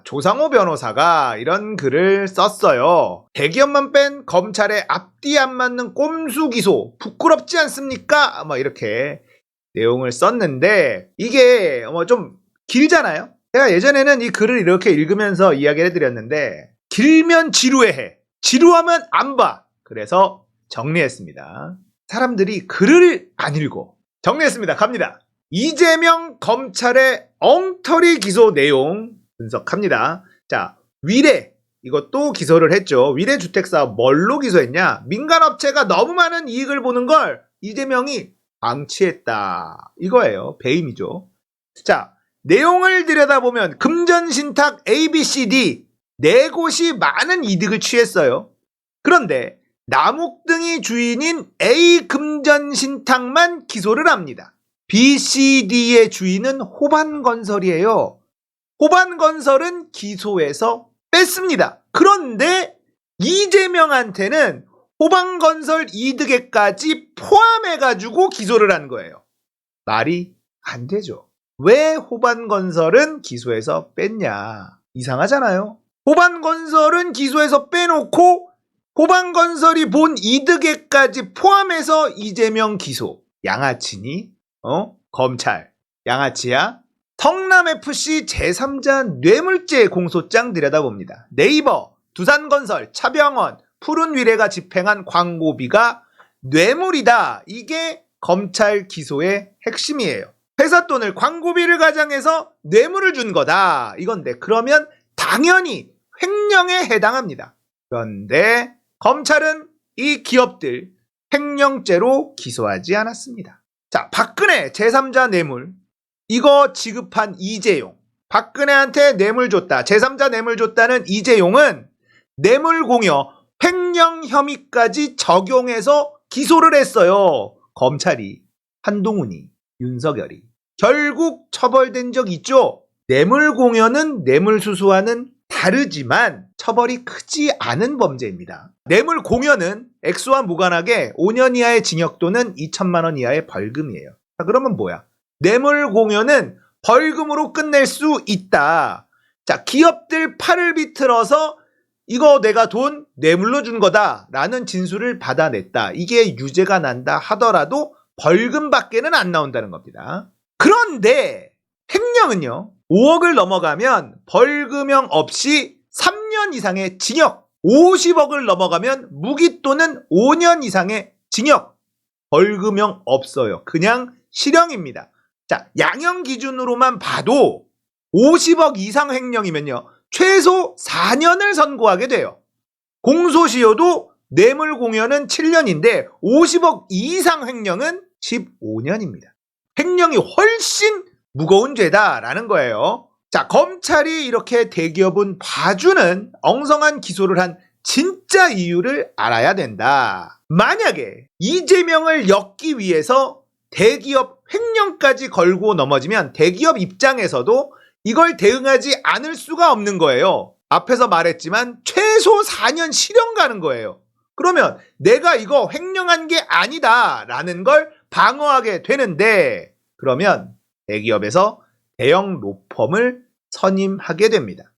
조상호 변호사가 이런 글을 썼어요. 대기업만 뺀 검찰의 앞뒤 안 맞는 꼼수 기소 부끄럽지 않습니까? 이렇게 내용을 썼는데 이게 좀 길잖아요. 제가 예전에는 이 글을 이렇게 읽으면서 이야기를 해드렸는데 길면 지루해. 지루하면 안 봐. 그래서 정리했습니다. 사람들이 글을 안 읽어. 정리했습니다. 갑니다. 이재명 검찰의 엉터리 기소 내용 분석합니다. 자, 위례 이것도 기소를 했죠. 위례 주택사업 뭘로 기소했냐? 민간업체가 너무 많은 이익을 보는 걸 이재명이 방치했다. 이거예요. 배임이죠. 자, 내용을 들여다보면 금전신탁 ABCD 네 곳이 많은 이득을 취했어요. 그런데 남욱 등이 주인인 A 금전신탁만 기소를 합니다. BCD의 주인은 호반건설이에요. 호반건설은 기소해서 뺐습니다. 그런데 이재명한테는 호반건설 이득에까지 포함해가지고 기소를 한 거예요. 말이 안 되죠. 왜 호반건설은 기소해서 뺐냐? 이상하잖아요. 호반건설은 기소해서 빼놓고 호반건설이 본 이득에까지 포함해서 이재명 기소. 양아치니? 검찰. 양아치야? 성남FC 제3자 뇌물죄 공소장 들여다봅니다. 네이버, 두산건설, 차병원, 푸른위례가 집행한 광고비가 뇌물이다. 이게 검찰 기소의 핵심이에요. 회사 돈을 광고비를 가장해서 뇌물을 준 거다. 이건데 그러면 당연히 횡령에 해당합니다. 그런데 검찰은 이 기업들 횡령죄로 기소하지 않았습니다. 자, 박근혜 제3자 뇌물 이거 지급한 이재용, 박근혜한테 뇌물 줬다, 제3자 뇌물 줬다는 이재용은 뇌물 공여, 횡령 혐의까지 적용해서 기소를 했어요. 검찰이, 한동훈이, 윤석열이. 결국 처벌된 적 있죠. 뇌물 공여는 뇌물 수수와는 다르지만 처벌이 크지 않은 범죄입니다. 뇌물 공여는 액수와 무관하게 5년 이하의 징역 또는 2천만 원 이하의 벌금이에요. 자, 그러면 뭐야? 뇌물 공여는 벌금으로 끝낼 수 있다. 자, 기업들 팔을 비틀어서 이거 내가 돈 뇌물로 준 거다 라는 진술을 받아냈다. 이게 유죄가 난다 하더라도 벌금밖에는 안 나온다는 겁니다. 그런데 횡령은요, 5억을 넘어가면 벌금형 없이 3년 이상의 징역, 50억을 넘어가면 무기 또는 5년 이상의 징역, 벌금형 없어요. 그냥 실형입니다. 자, 양형 기준으로만 봐도 50억 이상 횡령이면요, 최소 4년을 선고하게 돼요. 공소시효도 뇌물 공여는 7년인데 50억 이상 횡령은 15년입니다. 횡령이 훨씬 무거운 죄다라는 거예요. 자, 검찰이 이렇게 대기업은 봐주는 엉성한 기소를 한 진짜 이유를 알아야 된다. 만약에 이재명을 엮기 위해서 대기업 횡령까지 걸고 넘어지면 대기업 입장에서도 이걸 대응하지 않을 수가 없는 거예요. 앞에서 말했지만 최소 4년 실형 가는 거예요. 그러면 내가 이거 횡령한 게 아니다 라는 걸 방어하게 되는데 그러면 대기업에서 대형 로펌을 선임하게 됩니다.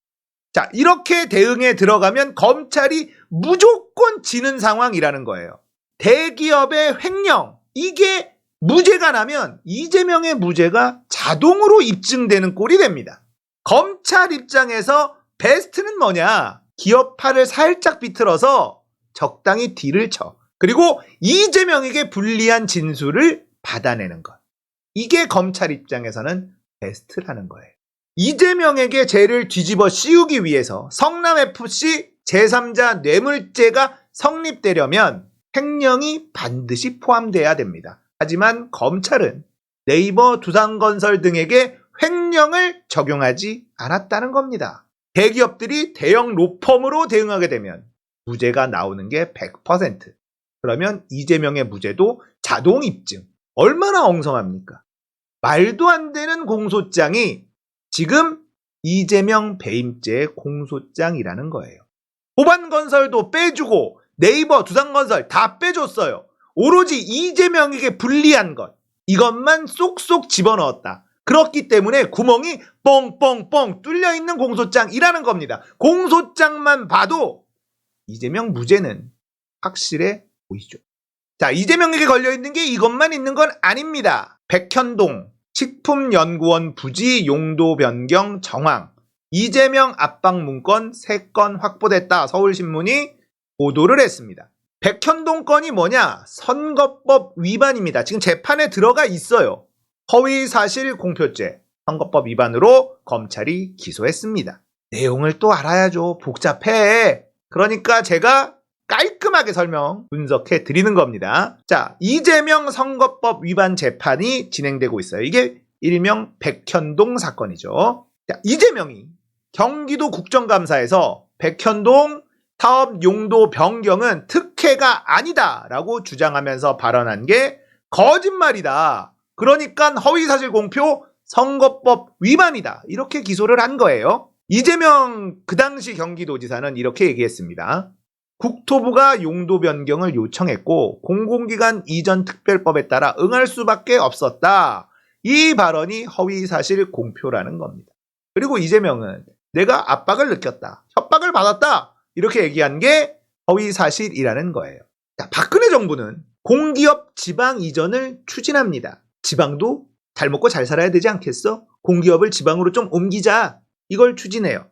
자, 이렇게 대응에 들어가면 검찰이 무조건 지는 상황이라는 거예요. 대기업의 횡령, 이게 무죄가 나면 이재명의 무죄가 자동으로 입증되는 꼴이 됩니다. 검찰 입장에서 베스트는 뭐냐? 기업 팔을 살짝 비틀어서 적당히 딜을 쳐. 그리고 이재명에게 불리한 진술을 받아내는 것. 이게 검찰 입장에서는 베스트라는 거예요. 이재명에게 죄를 뒤집어 씌우기 위해서 성남FC 제3자 뇌물죄가 성립되려면 횡령이 반드시 포함돼야 됩니다. 하지만 검찰은 네이버, 두산건설 등에게 횡령을 적용하지 않았다는 겁니다. 대기업들이 대형 로펌으로 대응하게 되면 무죄가 나오는 게 100%. 그러면 이재명의 무죄도 자동 입증. 얼마나 엉성합니까? 말도 안 되는 공소장이 지금 이재명 배임죄의 공소장이라는 거예요. 호반건설도 빼주고 네이버, 두산건설 다 빼줬어요. 오로지 이재명에게 불리한 것, 이것만 쏙쏙 집어넣었다. 그렇기 때문에 구멍이 뻥뻥뻥 뚫려 있는 공소장이라는 겁니다. 공소장만 봐도 이재명 무죄는 확실해 보이죠. 자, 이재명에게 걸려있는 게 이것만 있는 건 아닙니다. 백현동 식품연구원 부지 용도 변경 정황, 이재명 압박 문건 3건 확보됐다. 서울신문이 보도를 했습니다. 백현동 건이 뭐냐? 선거법 위반입니다. 지금 재판에 들어가 있어요. 허위사실 공표죄, 선거법 위반으로 검찰이 기소했습니다. 내용을 또 알아야죠. 복잡해. 그러니까 제가 깔끔하게 설명, 분석해 드리는 겁니다. 자, 이재명 선거법 위반 재판이 진행되고 있어요. 이게 일명 백현동 사건이죠. 자, 이재명이 경기도 국정감사에서 백현동 사업 용도 변경은 특혜가 아니다라고 주장하면서 발언한 게 거짓말이다. 그러니까 허위사실 공표 선거법 위반이다. 이렇게 기소를 한 거예요. 이재명 그 당시 경기도지사는 이렇게 얘기했습니다. 국토부가 용도 변경을 요청했고 공공기관 이전 특별법에 따라 응할 수밖에 없었다. 이 발언이 허위사실 공표라는 겁니다. 그리고 이재명은 내가 압박을 느꼈다. 협박을 받았다. 이렇게 얘기한 게 허위사실이라는 거예요. 자, 박근혜 정부는 공기업 지방 이전을 추진합니다. 지방도 잘 먹고 잘 살아야 되지 않겠어? 공기업을 지방으로 좀 옮기자. 이걸 추진해요.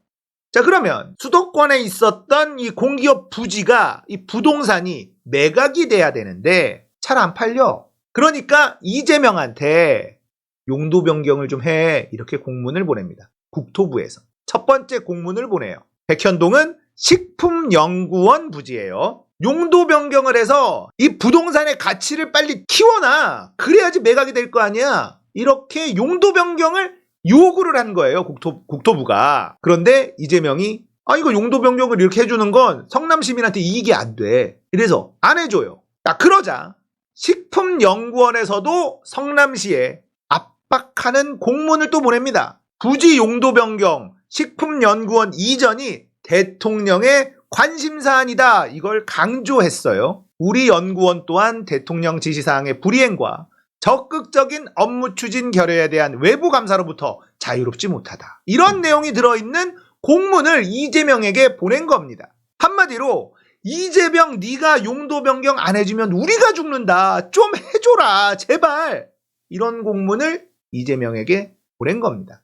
자, 그러면 수도권에 있었던 이 공기업 부지가 이 부동산이 매각이 돼야 되는데 잘 안 팔려. 그러니까 이재명한테 용도 변경을 좀 해. 이렇게 공문을 보냅니다. 국토부에서. 첫 번째 공문을 보내요. 백현동은 식품연구원 부지예요. 용도 변경을 해서 이 부동산의 가치를 빨리 키워놔. 그래야지 매각이 될 거 아니야. 이렇게 용도 변경을 요구를 한 거예요. 국토부가. 그런데 이재명이 이거 용도 변경을 이렇게 해주는 건 성남 시민한테 이익이 안 돼. 그래서 안 해줘요. 자, 그러자 식품연구원에서도 성남시에 압박하는 공문을 또 보냅니다. 부지 용도 변경, 식품연구원 이전이 대통령의 관심사안이다. 이걸 강조했어요. 우리 연구원 또한 대통령 지시사항의 불이행과 적극적인 업무 추진 결여에 대한 외부 감사로부터 자유롭지 못하다. 이런 내용이 들어있는 공문을 이재명에게 보낸 겁니다. 한마디로 이재명 네가 용도 변경 안 해주면 우리가 죽는다. 좀 해줘라. 제발. 이런 공문을 이재명에게 보낸 겁니다.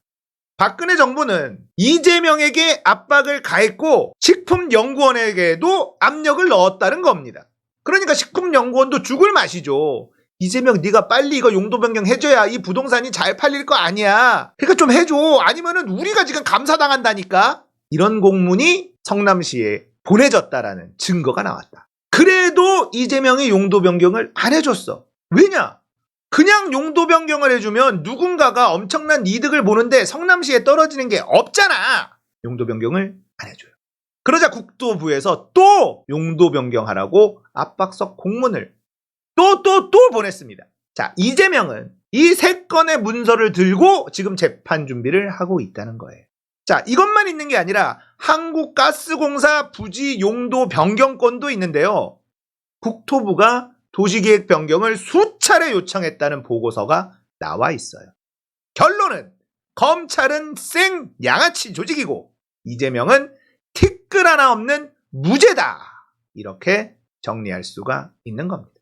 박근혜 정부는 이재명에게 압박을 가했고 식품연구원에게도 압력을 넣었다는 겁니다. 그러니까 식품연구원도 죽을 맛이죠. 이재명 네가 빨리 이거 용도 변경 해줘야 이 부동산이 잘 팔릴 거 아니야. 그러니까 좀 해줘. 아니면은 우리가 지금 감사당한다니까. 이런 공문이 성남시에 보내졌다라는 증거가 나왔다. 그래도 이재명이 용도 변경을 안 해줬어. 왜냐? 그냥 용도 변경을 해주면 누군가가 엄청난 이득을 보는데 성남시에 떨어지는 게 없잖아. 용도 변경을 안 해줘요. 그러자 국토부에서 또 용도 변경하라고 압박석 공문을 또 보냈습니다. 자, 이재명은 이 3건의 문서를 들고 지금 재판 준비를 하고 있다는 거예요. 자, 이것만 있는 게 아니라 한국가스공사 부지 용도 변경권도 있는데요. 국토부가 도시계획 변경을 수차례 요청했다는 보고서가 나와 있어요. 결론은 검찰은 생 양아치 조직이고 이재명은 티끌 하나 없는 무죄다. 이렇게 정리할 수가 있는 겁니다.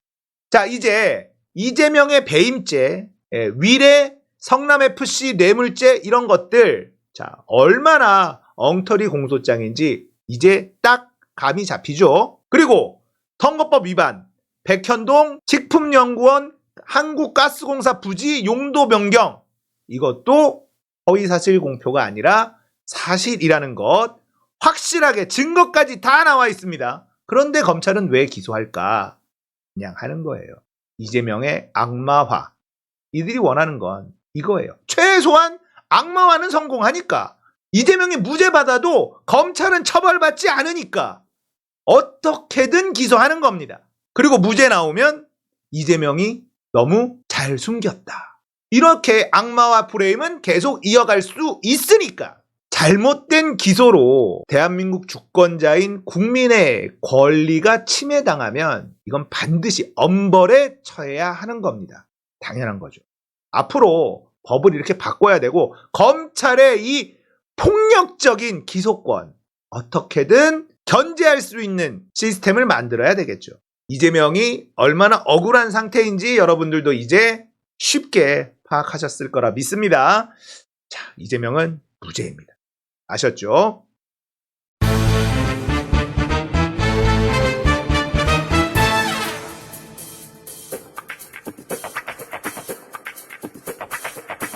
자, 이제 이재명의 배임죄, 위례, 성남FC 뇌물죄 이런 것들 자, 얼마나 엉터리 공소장인지 이제 딱 감이 잡히죠. 그리고 선거법 위반, 백현동 식품연구원 한국가스공사 부지 용도 변경 이것도 허위사실 공표가 아니라 사실이라는 것 확실하게 증거까지 다 나와 있습니다. 그런데 검찰은 왜 기소할까? 그냥 하는 거예요. 이재명의 악마화. 이들이 원하는 건 이거예요. 최소한 악마화는 성공하니까. 이재명이 무죄 받아도 검찰은 처벌받지 않으니까 어떻게든 기소하는 겁니다. 그리고 무죄 나오면 이재명이 너무 잘 숨겼다. 이렇게 악마화 프레임은 계속 이어갈 수 있으니까 잘못된 기소로 대한민국 주권자인 국민의 권리가 침해당하면 이건 반드시 엄벌에 처해야 하는 겁니다. 당연한 거죠. 앞으로 법을 이렇게 바꿔야 되고 검찰의 이 폭력적인 기소권 어떻게든 견제할 수 있는 시스템을 만들어야 되겠죠. 이재명이 얼마나 억울한 상태인지 여러분들도 이제 쉽게 파악하셨을 거라 믿습니다. 자, 이재명은 무죄입니다. 아셨죠?